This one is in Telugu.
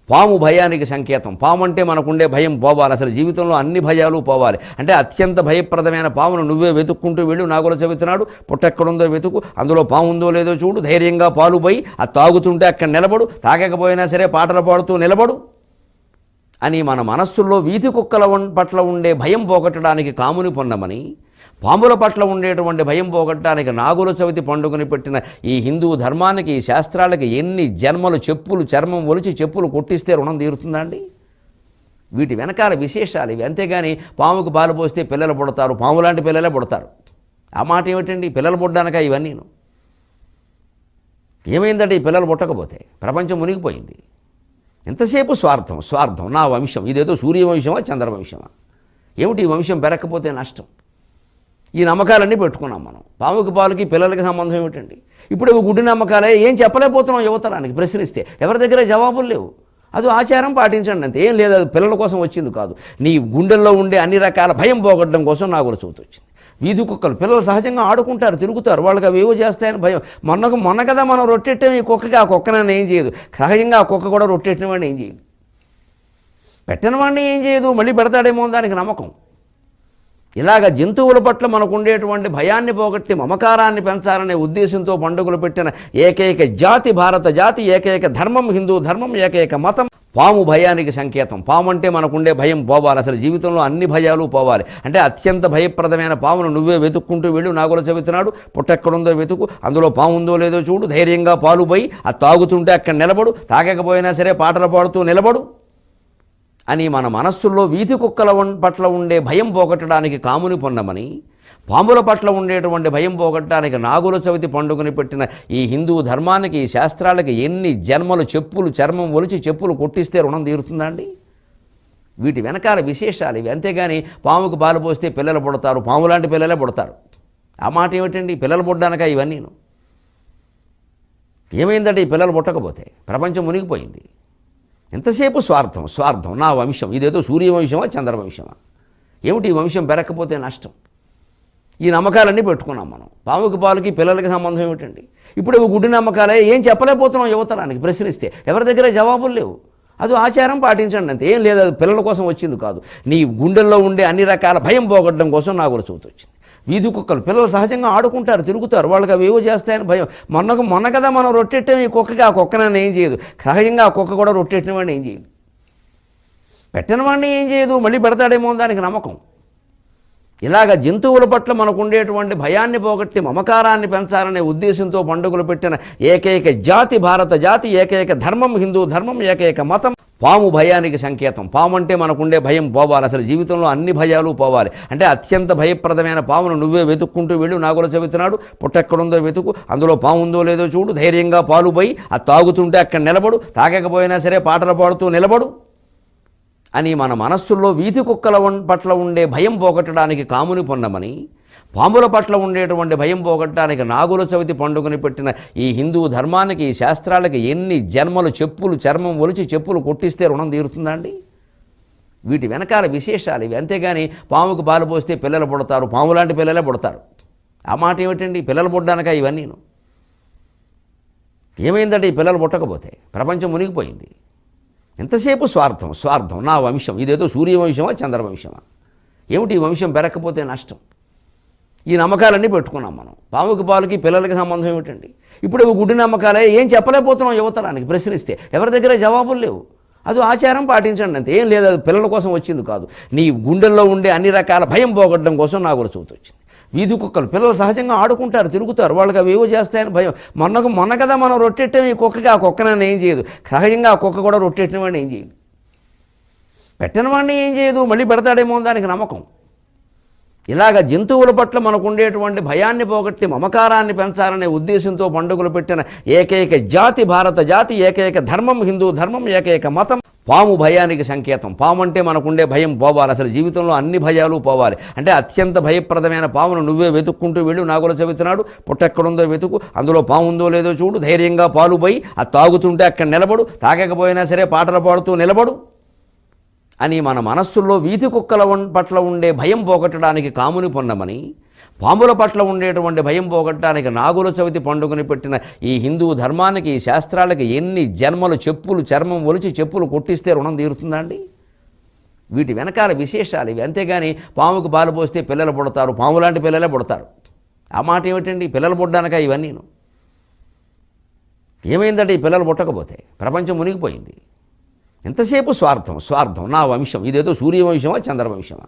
పాము భయానికి సంకేతం. పాము అంటే మనకుండే భయం పోవాలి, అసలు జీవితంలో అన్ని భయాలు పోవాలి. అంటే అత్యంత భయప్రదమైన పామును నువ్వే వెతుక్కుంటూ వెళ్ళు. నాగుల చవితి నాడు పుట్టెక్కడుందో వెతుకు, అందులో పాము ఉందో లేదో చూడు, ధైర్యంగా పాలు పోయి అది తాగుతుంటే అక్కడ నిలబడు, తాగకపోయినా సరే పాటలు పాడుతూ నిలబడు అని మన మనస్సుల్లో వీధి కుక్కల పట్ల ఉండే భయం పోగొట్టడానికి కాముని పొందమని, పాముల పట్ల ఉండేటువంటి భయం పోగొట్టడానికి నాగుల చవితి పండుగని పెట్టిన ఈ హిందూ ధర్మానికి, ఈ శాస్త్రాలకి ఎన్ని జన్మలు చెప్పులు చర్మం ఒలిచి చెప్పులు కొట్టిస్తే రుణం తీరుతుందా అండి? వీటి వెనకాల విశేషాలు ఇవి. అంతేగాని పాముకు పాలు పోస్తే పిల్లలు పుడతారు, పాము లాంటి పిల్లలే పుడతారు. ఆ మాట ఏమిటండి? పిల్లలు పుట్టడానిక ఇవన్నీ? ఏమైందంటే ఈ పిల్లలు పుట్టకపోతే ప్రపంచం మునిగిపోయింది. ఎంతసేపు స్వార్థం స్వార్థం, నా వంశం, ఇదేదో సూర్యవంశమా చంద్రవంశమా? ఏమిటి ఈ వంశం పెరగకపోతే నష్టం? ఈ నమ్మకాలన్నీ పెట్టుకున్నాం మనం. పాముకి పాలకి పిల్లలకి సంబంధం ఏమిటండి? ఇప్పుడు గుడ్డి నమ్మకాలే. ఏం చెప్పలేకపోతున్నాం యువతరానికి ప్రశ్నిస్తే? ఎవరి దగ్గర జవాబులు లేవు. అది ఆచారం పాటించండి అంతే, ఏం లేదు. అది పిల్లల కోసం వచ్చింది కాదు, నీ గుండెల్లో ఉండే అన్ని రకాల భయం పోగొట్టడం కోసం నాగుల చవితి వచ్చింది. వీధి కుక్కలు పిల్లలు సహజంగా ఆడుకుంటారు, తిరుగుతారు, వాళ్ళకి అవి ఏవో చేస్తాయని భయం. మొన్న కదా మనం రొట్టెట్టడం ఈ కుక్కకి, ఆ కుక్కనని ఏం చేయదు. సహజంగా ఆ కుక్క కూడా రొట్టెట్టిన వాడిని ఏం చేయదు, పెట్టిన వాడిని ఏం చేయదు, మళ్ళీ పెడతాడేమో దానికి నమ్మకం. ఇలాగ జంతువుల పట్ల మనకు ఉండేటువంటి భయాన్ని పోగొట్టి మమకారాన్ని పెంచాలనే ఉద్దేశంతో పండుగలు పెట్టిన ఏకైక జాతి భారత జాతి, ఏకైక ధర్మం హిందూ ధర్మం, ఏకైక మతం. పాము భయానికి సంకేతం. పాము అంటే మనకుండే భయం పోవాలి, అసలు జీవితంలో అన్ని భయాలు పోవాలి. అంటే అత్యంత భయప్రదమైన పామును నువ్వే వెతుక్కుంటూ వెళ్ళు. నాగుల చవితి నాడు పుట్టెక్కడుందో వెతుకు, అందులో పాము ఉందో లేదో చూడు, ధైర్యంగా పాలు పోయి అది తాగుతుంటే అక్కడ నిలబడు, తాగకపోయినా సరే పాటలు పాడుతూ నిలబడు అని మన మనస్సుల్లో వీధి కుక్కల పట్ల ఉండే భయం పోగొట్టడానికి కాముని పొందమని, పాముల పట్ల ఉండేటువంటి భయం పోగొట్టడానికి నాగుల చవితి పండుగని పెట్టిన ఈ హిందూ ధర్మానికి, ఈ శాస్త్రాలకి ఎన్ని జన్మలు చెప్పులు చర్మం ఒలిచి చెప్పులు కొట్టిస్తే రుణం తీరుతుందా అండి? వీటి వెనకాల విశేషాలు ఇవి. అంతేగాని పాముకు పాలు పోస్తే పిల్లలు పుడతారు, పాము లాంటి పిల్లలే పుడతారు. ఆ మాట ఏమిటండి? పిల్లలు పుట్టడానిక ఇవన్నీ? ఏమైందంటే ఈ పిల్లలు పుట్టకపోతే ప్రపంచం మునిగిపోయింది. ఎంతసేపు స్వార్థం స్వార్థం, నా వంశం, ఇదేదో సూర్యవంశమా చంద్రవంశమా? ఏమిటి ఈ వంశం పెరగకపోతే నష్టం? ఈ నమ్మకాలన్నీ పెట్టుకున్నాం మనం. పాముకి పాలకి పిల్లలకి సంబంధం ఏమిటండి? ఇప్పుడు గుడ్డి నమ్మకాలే. ఏం చెప్పలేకపోతున్నాం యువతరానికి ప్రశ్నిస్తే? ఎవరి దగ్గర జవాబులు లేవు. అది ఆచారం పాటించండి అంతే, ఏం లేదు. అది పిల్లల కోసం వచ్చింది కాదు, నీ గుండెల్లో ఉండే అన్ని రకాల భయం పోగొట్టడం కోసం నాగుల చవితి వచ్చింది. వీధి కుక్కలు పిల్లలు సహజంగా ఆడుకుంటారు, తిరుగుతారు, వాళ్ళకి అవి ఏవో చేస్తాయని భయం. మొన్న కదా మనం రొట్టెట్టడం ఈ కుక్కకి, ఆ కుక్కనని ఏం చేయదు. సహజంగా ఆ కుక్క కూడా రొట్టెట్టిన వాడిని ఏం చేయదు, పెట్టిన వాడిని ఏం చేయదు, మళ్ళీ పెడతాడేమో దానికి నమ్మకం. ఇలాగ జంతువుల పట్ల మనకు ఉండేటువంటి భయాన్ని పోగొట్టి మమకారాన్ని పెంచాలనే ఉద్దేశంతో పండుగలు పెట్టిన ఏకైక జాతి భారత జాతి, ఏకైక ధర్మం హిందూ ధర్మం, ఏకైక మతం. పాము భయానికి సంకేతం. పాము అంటే మనకుండే భయం పోవాలి, అసలు జీవితంలో అన్ని భయాలు పోవాలి. అంటే అత్యంత భయప్రదమైన పామును నువ్వే వెతుక్కుంటూ వెళ్ళు. నాగుల చవితి నాడు పుట్టెక్కడుందో వెతుకు, అందులో పాము ఉందో లేదో చూడు, ధైర్యంగా పాలు పోయి అది తాగుతుంటే అక్కడ నిలబడు, తాగకపోయినా సరే పాటలు పాడుతూ నిలబడు అని మన మనస్సుల్లో వీధి కుక్కల పట్ల ఉండే భయం పోగొట్టడానికి కాముని పొందమని, పాముల పట్ల ఉండేటువంటి భయం పోగొట్టడానికి నాగుల చవితి పండుగని పెట్టిన ఈ హిందూ ధర్మానికి, ఈ శాస్త్రాలకి ఎన్ని జన్మలు చెప్పులు చర్మం ఒలిచి చెప్పులు కొట్టిస్తే రుణం తీరుతుందా అండి? వీటి వెనకాల విశేషాలు ఇవి. అంతేగాని పాముకు పాలు పోస్తే పిల్లలు పుడతారు, పాము లాంటి పిల్లలే పుడతారు. ఆ మాట ఏమిటండి? పిల్లలు పుట్టడానిక ఇవన్నీ? ఏమైందంటే ఈ పిల్లలు పుట్టకపోతే ప్రపంచం మునిగిపోయింది. ఎంతసేపు స్వార్థం స్వార్థం, నా వంశం, ఇదేదో సూర్యవంశమా చంద్రవంశమా? ఏమిటి ఈ వంశం పెరగకపోతే నష్టం? ఈ నమ్మకాలన్నీ పెట్టుకున్నాం మనం. పాముకి పాలకి పిల్లలకి సంబంధం ఏమిటండి? ఇప్పుడు గుడ్డి నమ్మకాలే. ఏం చెప్పలేకపోతున్నాం యువతరానికి ప్రశ్నిస్తే? ఎవరి దగ్గర జవాబులు లేవు. అది ఆచారం పాటించండి అంతే, ఏం లేదు. అది పిల్లల కోసం వచ్చింది కాదు, నీ గుండెల్లో ఉండే అన్ని రకాల భయం పోగొట్టడం కోసం నాగుల చవితి వచ్చింది. వీధి కుక్కలు పిల్లలు సహజంగా ఆడుకుంటారు, తిరుగుతారు, వాళ్ళకి అవి ఏవో చేస్తాయని భయం. మొన్న కదా మనం రొట్టెట్టడం ఈ కుక్కకి, ఆ కుక్కనని ఏం చేయదు. సహజంగా ఆ కుక్క కూడా రొట్టెట్టిన వాడిని ఏం చేయదు, పెట్టిన వాడిని ఏం చేయదు, మళ్ళీ పెడతాడేమో దానికి నమ్మకం. ఇలాగ జంతువుల పట్ల మనకు ఉండేటువంటి భయాన్ని పోగొట్టి మమకారాన్ని పెంచాలనే ఉద్దేశంతో పండుగలు పెట్టిన ఏకైక జాతి భారత జాతి, ఏకైక ధర్మం హిందూ ధర్మం, ఏకైక మతం. పాము భయానికి సంకేతం. పాము అంటే మనకుండే భయం పోవాలి, అసలు జీవితంలో అన్ని భయాలు పోవాలి. అంటే అత్యంత భయప్రదమైన పామును నువ్వే వెతుక్కుంటూ వెళ్ళు. నాగుల చవితి నాడు పుట్టెక్కడుందో వెతుకు, అందులో పాము ఉందో లేదో చూడు, ధైర్యంగా పాలు పోయి అది తాగుతుంటే అక్కడ నిలబడు, తాగకపోయినా సరే పాటలు పాడుతూ నిలబడు అని మన మనస్సుల్లో వీధి కుక్కల పట్ల ఉండే భయం పోగొట్టడానికి కాముని పొన్నమని, పాముల పట్ల ఉండేటువంటి భయం పోగొట్టడానికి నాగుల చవితి పండుగని పెట్టిన ఈ హిందూ ధర్మానికి, ఈ శాస్త్రాలకి ఎన్ని జన్మలు చెప్పులు చర్మం ఒలిచి చెప్పులు కొట్టిస్తే రుణం తీరుతుందా అండి? వీటి వెనకాల విశేషాలు ఇవి. అంతేగాని పాముకు పాలు పోస్తే పిల్లలు పుడతారు, పాము లాంటి పిల్లలే పుడతారు. ఆ మాట ఏమిటండి? పిల్లలు పుట్టడానిక ఇవన్నీ? ఏమైందంటే ఈ పిల్లలు పుట్టకపోతే ప్రపంచం మునిగిపోయింది. ఎంతసేపు స్వార్థం, స్వార్థం, నా వంశం. ఇదేదో సూర్యవంశమా చంద్రవంశమా?